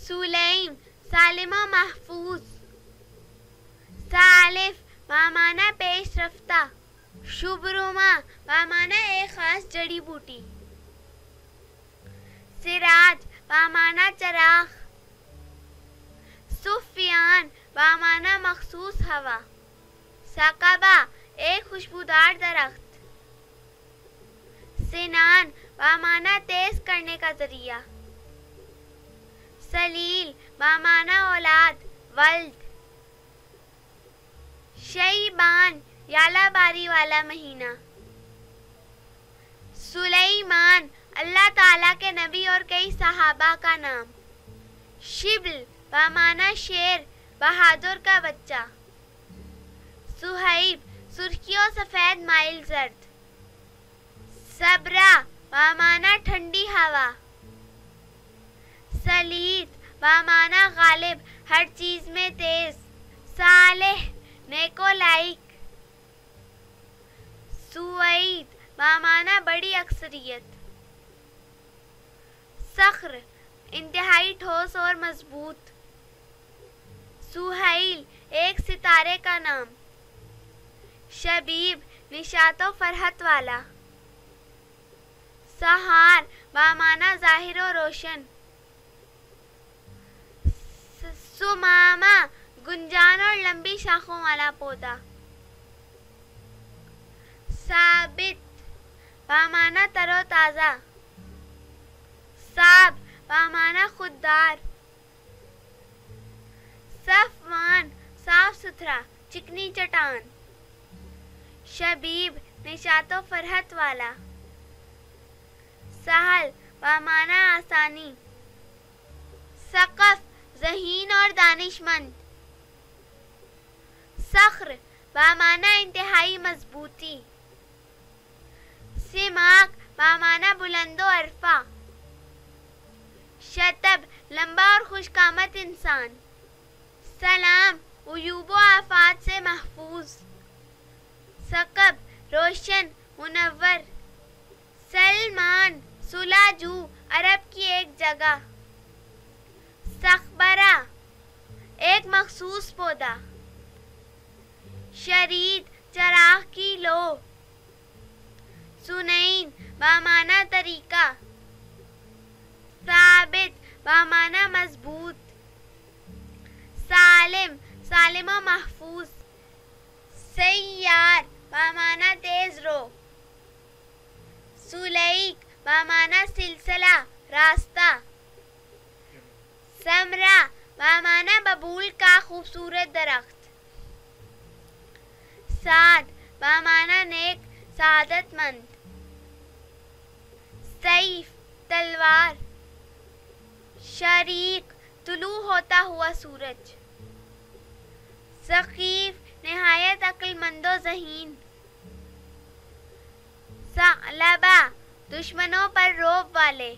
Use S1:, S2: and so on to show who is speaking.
S1: سلیم سالم و محفوظ. سالف بامانہ پیش رفتہ. شبرما بامانہ ایک خاص جڑی بوٹی. سراج بامانہ چراغ. سفیان بامانہ مخصوص ہوا. ثقبہ ایک خوشبودار درخت. سنان بامانہ تیز کرنے کا ذریعہ. سلیل بامانہ اولاد ولد. شیبان یالا باری والا مہینہ. سلیمان اللہ تعالیٰ کے نبی اور کئی صحابہ کا نام. شبل بامانہ شیر بہادر کا بچہ. صہیب سرخی و سفید مائل زرد. صبرا بامانہ ٹھنڈی ہوا. سلیط بامانہ غالب ہر چیز میں تیز. صالح نیکو لائق. سوید بامانہ بڑی اکثریت. صخر انتہائی ٹھوس اور مضبوط. سہیل ایک ستارے کا نام. شبیب نشاط و فرحت والا. سہار بامانہ ظاہر و روشن. سمامہ گنجان اور لمبی شاخوں والا پودا. ثابت بامانہ تر و تازہ. صاب بامانہ خوددار. صفوان صاف ستھرا چکنی چٹان. شبیب نشاط و فرحت والا. سہل بامانہ آسانی. ثقف ذہین اور دانش مند. صخر بامانہ انتہائی مضبوطی. سماک بامانہ بلند و عرفہ. شتب لمبا اور خوش قامت انسان. سلام عیوب و آفات سے محفوظ. ثقب روشن منور. سلمان صلح جو عرب کی ایک جگہ. سخبرہ ایک مخصوص پودا. شرید چراغ کی لو. سنین بامانہ طریقہ. ثابت بامانہ مضبوط. سالم سالم و محفوظ. سیار بامانہ تیز رو. سلیق بامانہ سلسلہ راستہ. سمرا بامانہ ببول کا خوبصورت درخت. سعد بامانہ نیک سعادت مند. سیف تلوار. شریق طلوع ہوتا ہوا سورج. ثقیف نہایت عقل مند و ذہین. ثعلبہ دشمنوں پر رعب والے.